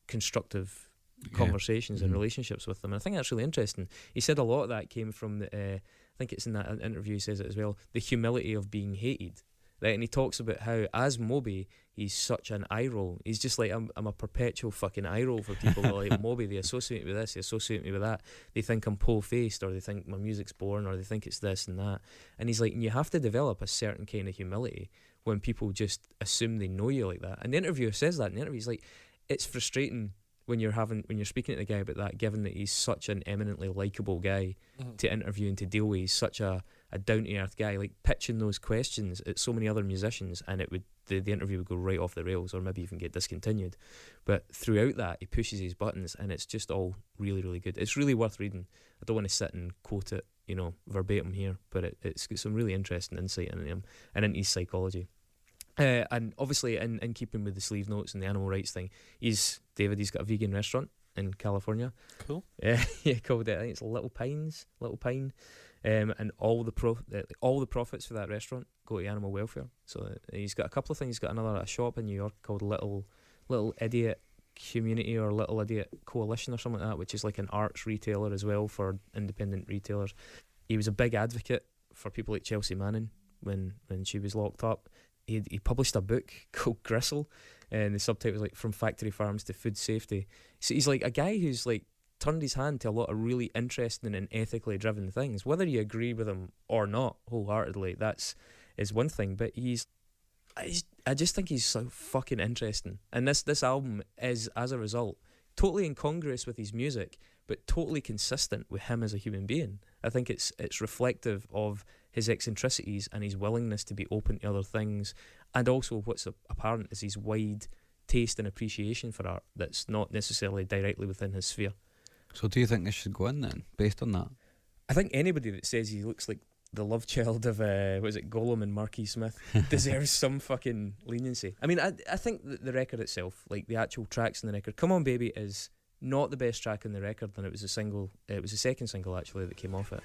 constructive conversations and relationships with them. And I think that's really interesting. He said a lot of that came from I think it's in that interview he says it as well, the humility of being hated. Right? And he talks about how, as Moby, he's such an eye roll. He's just like, I'm a perpetual fucking eye roll for people who are like Moby. They associate me with this, they associate me with that. They think I'm pole-faced, or they think my music's boring, or they think it's this and that. And he's like, and you have to develop a certain kind of humility when people just assume they know you like that. And the interviewer says that in the interview. He's like, it's frustrating when you're speaking to the guy about that, given that he's such an eminently likeable guy to interview and to deal with. He's such a down-to-earth guy, like pitching those questions at so many other musicians, and it would the interview would go right off the rails, or maybe even get discontinued. But throughout that, he pushes his buttons, and it's just all really, really good. It's really worth reading. I don't want to sit and quote it, verbatim here, but it's got some really interesting insight into him and into his psychology. And obviously, in keeping with the sleeve notes and the animal rights thing, he's got a vegan restaurant in California. Cool. Called it, I think it's Little Pine. And all the profits for that restaurant go to animal welfare. So he's got a couple of things. He's got a shop in New York called Little Idiot Community or Little Idiot Coalition or something like that, which is like an arts retailer as well for independent retailers. He was a big advocate for people like Chelsea Manning when she was locked up. He published a book called Gristle, and the subtitle was like From Factory Farms to Food Safety. So he's like a guy who's like turned his hand to a lot of really interesting and ethically driven things. Whether you agree with him or not wholeheartedly, is one thing. But I just think he's so fucking interesting. And this album is, as a result, totally incongruous with his music, but totally consistent with him as a human being. I think it's reflective of his eccentricities and his willingness to be open to other things, and also what's apparent is his wide taste and appreciation for art that's not necessarily directly within his sphere. So do you think this should go in then, based on that? I think anybody that says he looks like the love child of Gollum and Marquis Smith deserves some fucking leniency. I mean, I think that the record itself, like the actual tracks in the record, Come On Baby is not the best track on the record, and it was the second single actually that came off it.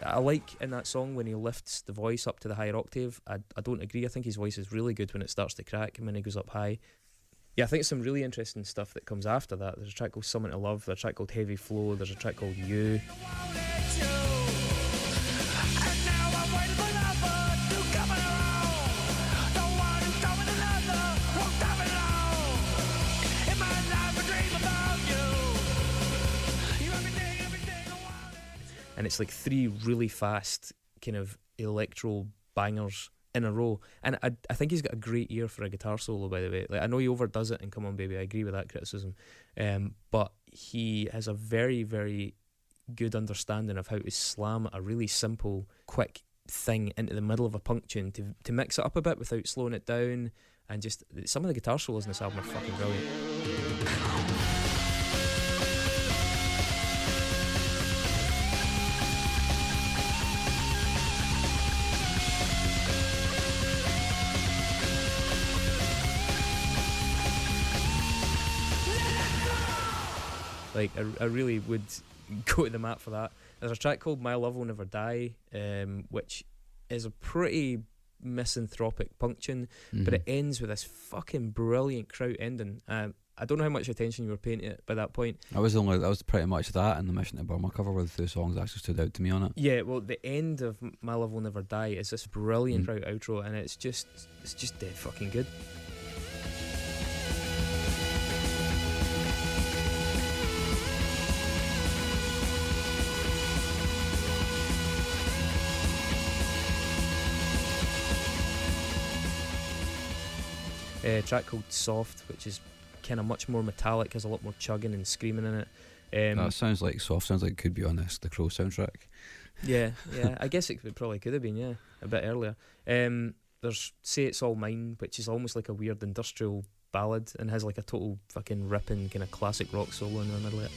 I like in that song when he lifts the voice up to the higher octave. I don't agree. I think his voice is really good when it starts to crack and when he goes up high. Yeah, I think some really interesting stuff that comes after that. There's a track called Someone to Love, there's a track called Heavy Flow, there's a track called You. And it's like three really fast kind of electro bangers in a row. And I think he's got a great ear for a guitar solo, by the way. Like, I know he overdoes it in Come On Baby, I agree with that criticism. But he has a very, very good understanding of how to slam a really simple, quick thing into the middle of a punk tune to mix it up a bit without slowing it down. And just some of the guitar solos in this album are fucking brilliant. Like, I really would go to the mat for that. There's a track called My Love Will Never Die, which is a pretty misanthropic punk tune, but it ends with this fucking brilliant kraut ending. I don't know how much attention you were paying to it by that point. That was pretty much that, and the Mission to Burma cover were the two songs that actually stood out to me on it. Yeah, well, the end of My Love Will Never Die is this brilliant outro, and it's just dead fucking good. A track called Soft, which is kind of much more metallic, has a lot more chugging and screaming in it. That sounds like it could be on the Crow soundtrack. Yeah, I guess it probably could have been, yeah, a bit earlier. There's Say It's All Mine, which is almost like a weird industrial ballad and has like a total fucking ripping kind of classic rock solo in the middle of it.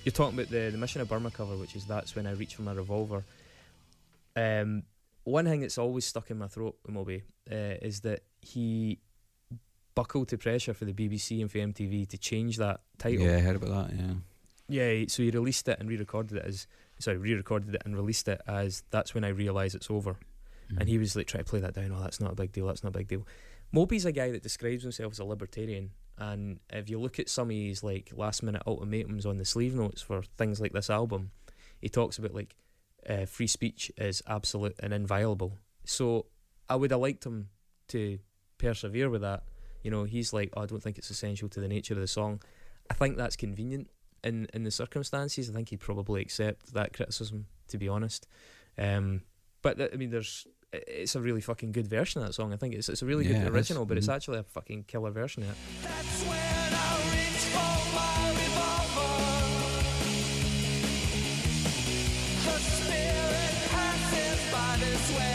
You're talking about the Mission of Burma cover, which is That's When I Reach For My Revolver. One thing that's always stuck in my throat with Moby is that he buckled to pressure for the BBC and for MTV to change that title. Yeah, I heard about that, yeah. Yeah, so he released it and re-recorded it and released it as That's When I Realise It's Over. And he was like trying to play that down, oh, that's not a big deal, that's not a big deal. Moby's a guy that describes himself as a libertarian, and if you look at some of his like last minute ultimatums on the sleeve notes for things like this album, he talks about like free speech is absolute and inviolable. So I would have liked him to persevere with that. You know, he's like, oh, I don't think it's essential to the nature of the song. I think that's convenient in the circumstances. I think he'd probably accept that criticism, to be honest. But I mean, it's a really fucking good version of that song. I think it's a really good original, but it's actually a fucking killer version of it. That's when I reach for my revolver. The spirit passes by this way.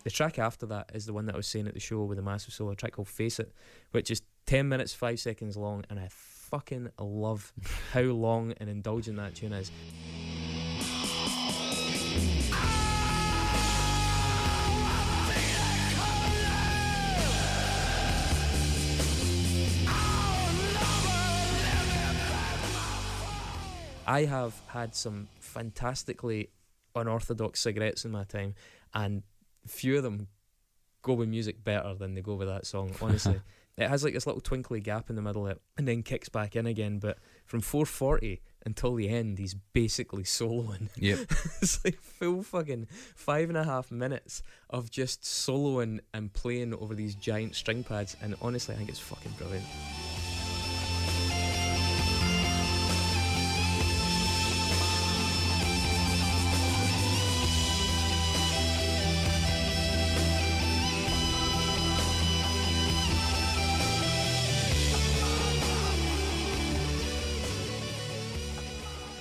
The track after that is the one that I was saying at the show with a massive solo, a track called Face It, which is 10 minutes 5 seconds long, and I fucking love how long and indulgent that tune is. I have had some fantastically unorthodox cigarettes in my time, and few of them go with music better than they go with that song, honestly. It has like this little twinkly gap in the middle of it and then kicks back in again, but from 4:40 until the end he's basically soloing. Yep. It's like full fucking 5.5 minutes of just soloing and playing over these giant string pads, and honestly I think it's fucking brilliant.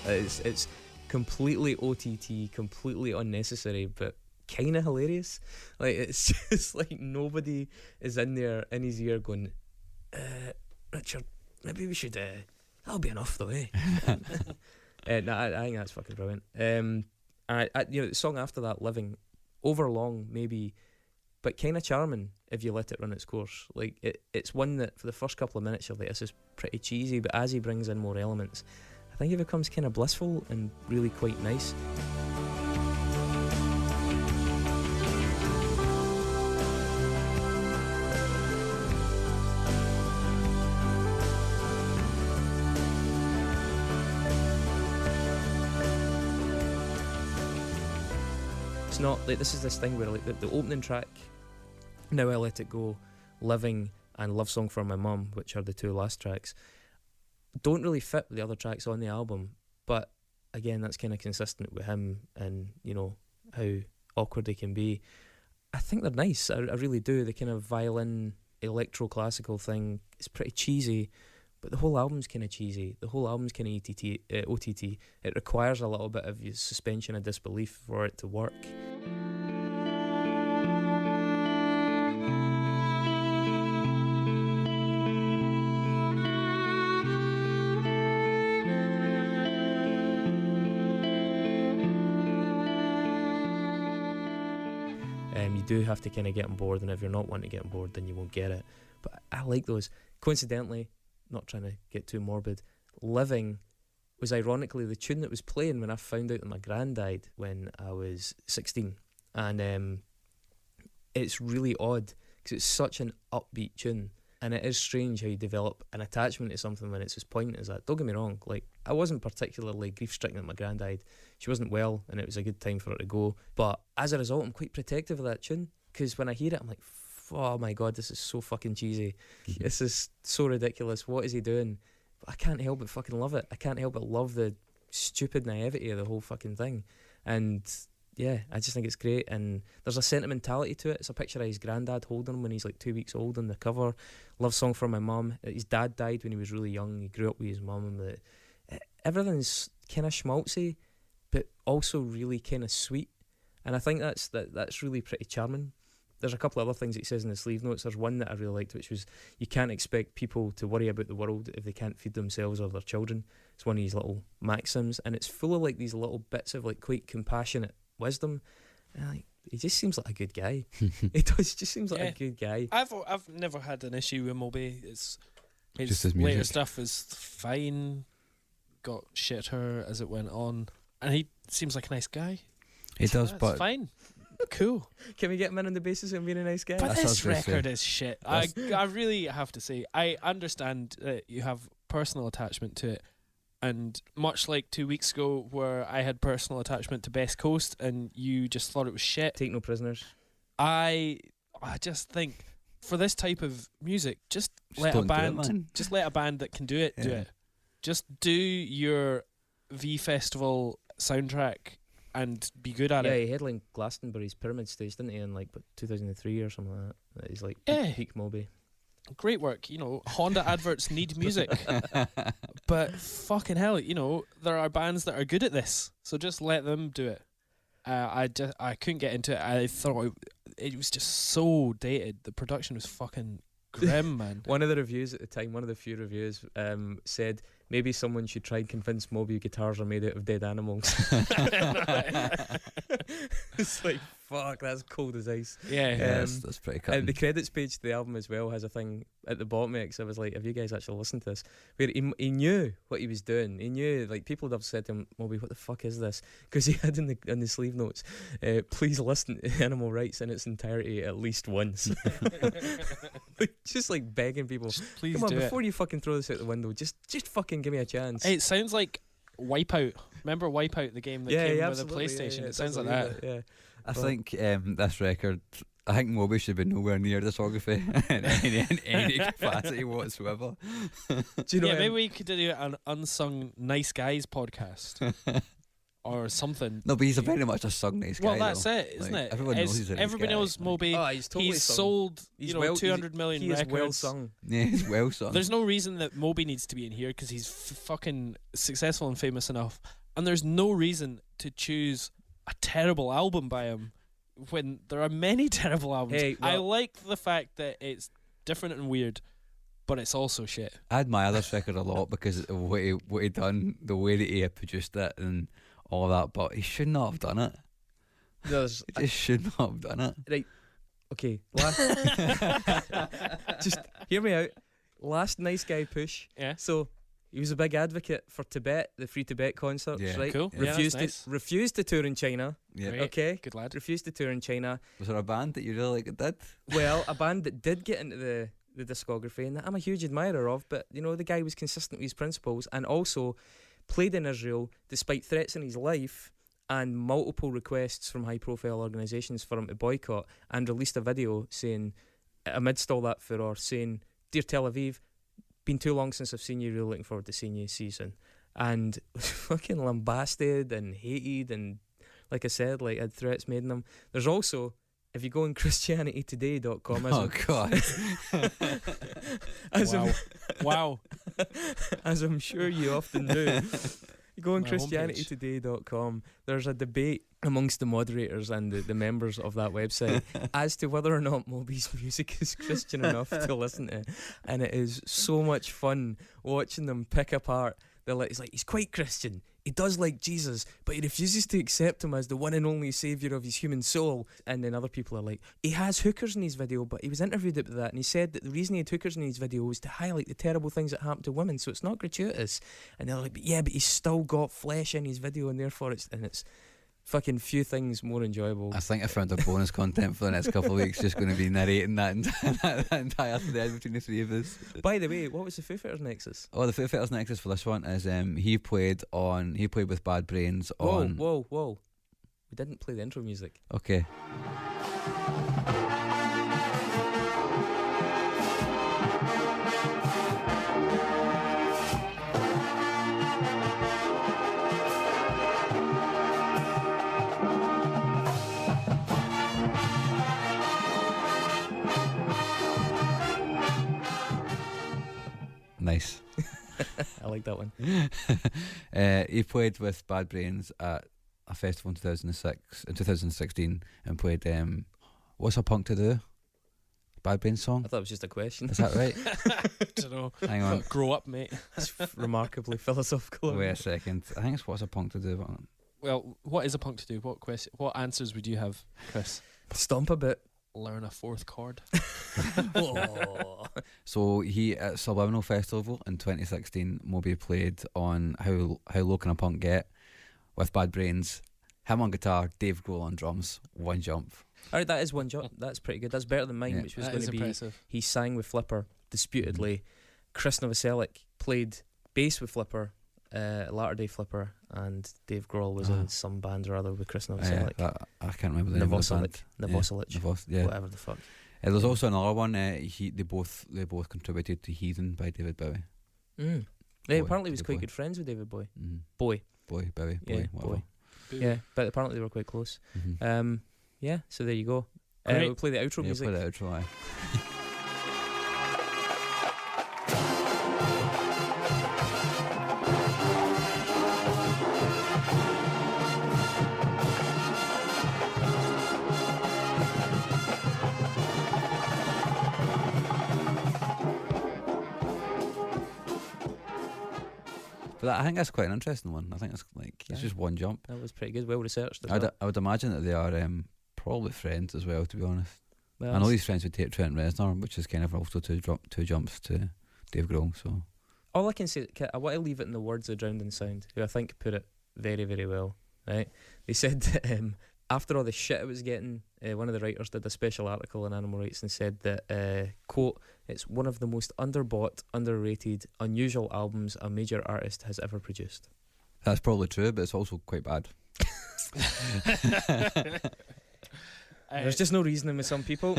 It's completely OTT, completely unnecessary, but kind of hilarious. Like, it's just like nobody is in there in his ear going, Richard, maybe we should, that'll be enough though, eh? No, I think that's fucking brilliant. The song after that, Living, overlong maybe, but kind of charming if you let it run its course. Like, it's one that for the first couple of minutes you're like, this is pretty cheesy, but as he brings in more elements, I think it becomes kind of blissful and really quite nice. It's not like this is this thing where like the opening track, Now I Let It Go, Living, and Love Song for My Mum, which are the two last tracks, don't really fit with the other tracks on the album, but again that's kind of consistent with him and, you know, how awkward they can be. I think they're nice, I really do. The kind of violin electro-classical thing is pretty cheesy, but the whole album's kind of cheesy. The whole album's kind of OTT. It requires a little bit of your suspension of disbelief for it to work. You do have to kind of get on board, and if you're not wanting to get on board, then you won't get it. But I like those. Coincidentally, not trying to get too morbid, Living was ironically the tune that was playing when I found out that my gran died when I was 16. And it's really odd because it's such an upbeat tune, and it is strange how you develop an attachment to something when it's as poignant as that. Don't get me wrong, like, I wasn't particularly grief-stricken that my gran died. She wasn't well, and it was a good time for her to go. But as a result, I'm quite protective of that tune, because when I hear it, I'm like, oh my god, this is so fucking cheesy. This is so ridiculous. What is he doing? But I can't help but fucking love it. I can't help but love the stupid naivety of the whole fucking thing. And yeah, I just think it's great. And there's a sentimentality to it. It's a picture of his granddad holding him when he's like 2 weeks old on the cover. Love song for my mum. His dad died when he was really young. He grew up with his mum. Everything's kind of schmaltzy, but also really kind of sweet. And I think that's really pretty charming. There's a couple of other things that he says in the sleeve notes. There's one that I really liked, which was, you can't expect people to worry about the world if they can't feed themselves or their children. It's one of these little maxims, and it's full of like these little bits of like quite compassionate wisdom. And like, he just seems like a good guy. He does, just seems like a good guy. I've never had an issue with Moby. His Just his later music. stuff is fine. Got shitter as it went on, and he seems like a nice guy. He does, That's but fine. Cool. Can we get him in on the basis of him being a nice guy? But That's what I this was gonna say. record is shit. I really have to say, I understand that you have personal attachment to it, and much like 2 weeks ago where I had personal attachment to Best Coast and you just thought it was shit, Take no prisoners. I just think for this type of music, just let a don't do it, band man. just let a band that can do it do Yeah. it. Just do your V Festival soundtrack and be good at Yeah, it. he headlined Glastonbury's Pyramid Stage, didn't he, in like 2003 or something like that. He's like Yeah. peak Moby. Great work. Honda adverts need music. But fucking hell, there are bands that are good at this, so just let them do it. I couldn't get into it. I thought it was just so dated. The production was fucking grim, man. One of the reviews at the time, one of the few reviews, said maybe someone should try and convince Moby guitars are made out of dead animals. It's like, fuck, that's cold as ice. Yeah. yeah, that's pretty cool. And the credits page to the album as well has a thing at the bottom of it, 'cause I was like, have you guys actually listened to this? Where he knew what he was doing. He knew, like, people would have said to him, Moby, what the fuck is this? Because he had in the sleeve notes, please listen to Animal Rights in its entirety at least once. Just like begging people, Please come on, do before you fucking throw this out the window, just fucking give me a chance. it. It sounds like Wipeout. Remember Wipeout, the game that came with the absolutely, PlayStation? yeah, It sounds like absolutely, that. Yeah. I think this record, I think Moby should be nowhere near discography in any capacity whatsoever. Do you know? Maybe we could do an unsung nice guys podcast or something. No, but he's a very much a sung nice guy. Well, that's though. it, isn't Like, it? everyone knows he's a nice everybody guy. knows Moby. Oh, he's totally He's sung. sold, He's well- 200 million He is records. well sung. Yeah, he's well sung. There's no reason that Moby needs to be in here because he's fucking successful and famous enough. And there's no reason to choose a terrible album by him when there are many terrible albums. Hey, I well- like the fact that it's different and weird, but it's also shit. I admire this record a lot because of what he done, the way that he had produced it and all that, but he should not have done it. There's He just should not have done it. right. Okay, just hear me out. Last nice guy push. Yeah. So he was a big advocate for Tibet, the Free Tibet concerts, Yeah. right? Cool. Yeah. Yeah, Refused that's nice. refused to tour in China. Yeah. Great. Okay. Good lad. Refused to tour in China. Was there a band that you really like that did? Well, a band that did get into the discography, and that I'm a huge admirer of, but the guy was consistent with his principles and also played in Israel despite threats in his life and multiple requests from high profile organisations for him to boycott, and released a video saying, amidst all that furore, saying, "Dear Tel Aviv, been too long since I've seen you, really looking forward to seeing you soon." And fucking lambasted and hated, and like I said, like had threats made in him. There's also, if you go on ChristianityToday.com, Oh God! Wow. as I'm sure you often do, you go on My homepage. ChristianityToday.com, there's a debate amongst the moderators and the members of that website as to whether or not Moby's music is Christian enough to listen to. And it is so much fun watching them pick apart He's like, he's quite Christian. He does like Jesus, but he refuses to accept him as the one and only saviour of his human soul. And then other people are like, he has hookers in his video, but he was interviewed about that, and he said that the reason he had hookers in his video was to highlight the terrible things that happen to women, so it's not gratuitous. And they're like, but he's still got flesh in his video, and therefore it's fucking few things more enjoyable. I think I found a bonus content for the next couple of weeks, just going to be narrating that entire thread between the three of us. By the way, what was the Foo Fighters Nexus? Oh, the Foo Fighters Nexus for this one is he played with Bad Brains on. Whoa. We didn't play the intro music. Okay. Nice. I like that one. He played with Bad Brains at a festival in 2016 and played What's a Punk to Do? Bad Brains song. I thought it was just a question. Is that right? Don't know. Hang on. Grow up, mate. It's remarkably philosophical. Wait a second. I think it's What's a Punk to Do. But Well, what is a punk to do? What answers would you have, Chris? Stomp a bit. Learn a fourth chord. Oh. So he at Subliminal Festival in 2016, Moby played on How Low Can a Punk Get with Bad Brains, him on guitar, Dave Grohl on drums, one jump. Alright, that is one jump. That's pretty good. That's better than mine, Yeah. which was That going is to be. impressive. He sang with Flipper, disputedly. Chris Novoselic played bass with Flipper, Latter Day Flipper, and Dave Grohl was in some band or other with Chris Novoselic. I can't remember the name of the band. Novoselic. Yeah. Whatever the fuck. There's also another one. They both contributed to Heathen by David Bowie. Mm. Boy, Yeah, apparently he was David quite Bowie. good friends with David Bowie. Mm. Bowie. Bowie, whatever. Yeah, but apparently they were quite close. Mhm. Yeah, so there you go. Great. We'll play the outro Yeah, music. play the outro. Aye. But I think that's quite an interesting one. I think it's like it's Yeah. just one jump. That was pretty good, well researched as I well. would imagine that they are probably friends as well. To be honest, Well, I know he's friends with Trent Reznor, which is kind of also two jumps to Dave Grohl. So all I can say, I want to leave it in the words of Drowning Sound, who I think put it very, very well. Right? They said that after all the shit it was getting, one of the writers did a special article on animal rights and said that, quote, it's one of the most underbought, underrated, unusual albums a major artist has ever produced. that's probably true, but it's also quite bad. There's just no reasoning with some people.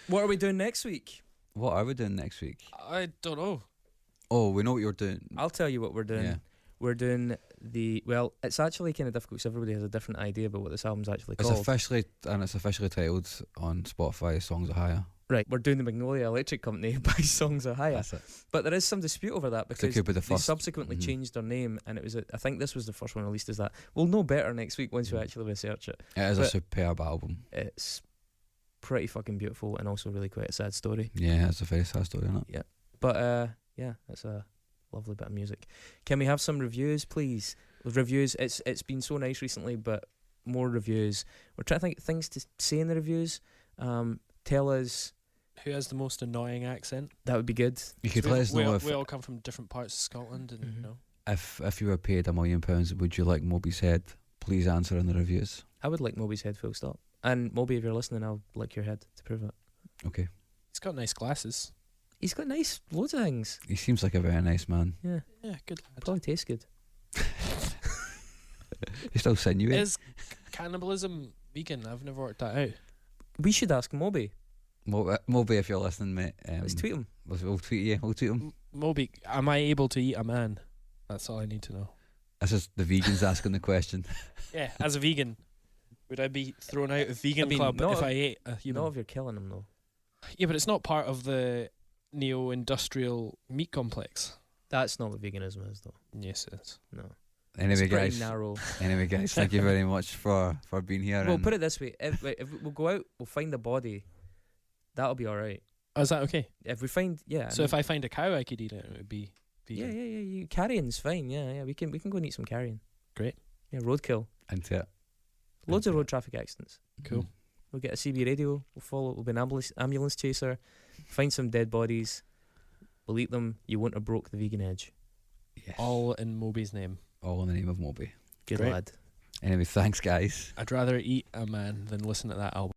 What are we doing next week? What are we doing next week? I don't know. Oh, we know what you're doing. I'll tell you what we're doing. Yeah. We're doing it's actually kind of difficult because everybody has a different idea about what this album's actually It's called. officially titled on Spotify Songs of Hire. Right, we're doing the Magnolia Electric Company by Songs of Hire. That's it. But there is some dispute over that because could be the they first. subsequently Mhm. changed their name, and it was I think this was the first one released as that. We'll know better next week once we Mhm. actually research it. It is a But- superb album. It's pretty fucking beautiful and also really quite a sad story. Yeah, it's a very sad story, isn't it? But yeah, it's a lovely bit of music. Can we have some reviews, please? Reviews. It's been so nice recently, but more reviews. We're trying to think of things to say in the reviews. Tell us. Who has the most annoying accent? That would be good. You could We- let us we, know all, if we all come from different parts of Scotland, and Mhm. you know. if you were paid £1 million, would you like Moby's head? Please answer in the reviews. I would like Moby's head full stop. And Moby, if you're listening, I'll lick your head to prove it. Okay. He's got nice glasses. He's got loads of things. He seems like a very nice man. Yeah, Yeah, good lad. probably tastes good. He's still sinewy. Is cannibalism vegan? I've never worked that out. We should ask Moby. Moby, if you're listening, mate. Let's tweet him. We'll tweet you. We'll tweet him. Moby, am I able to eat a man? That's all I need to know. This is the vegans asking the question. Yeah, as a vegan, would I be thrown out of vegan I mean, club not if if- I ate a human? Not if you're killing him though. Yeah, but it's not part of the neo-industrial meat complex. That's not what veganism is though. Yes, it is. No. Anyway, It's pretty guys. narrow. Anyway, guys, thank you very much for being here. Well, and put it this way: if we'll go out, we'll find a body. That'll be all right. Oh, is that okay? If we find, yeah. So if I find a cow, I could eat it. It would be vegan. Yeah. Carrion's fine. Yeah. We can go and eat some carrion. Great. Yeah, roadkill. Into it. Loads of road traffic accidents. Cool. We'll get a CB radio. We'll follow. We'll be an ambulance chaser. Find some dead bodies. We'll eat them. You won't have broke the vegan edge. Yes. All in Moby's name. All in the name of Moby. Good Great. lad. Anyway, thanks, guys. I'd rather eat a man than listen to that album.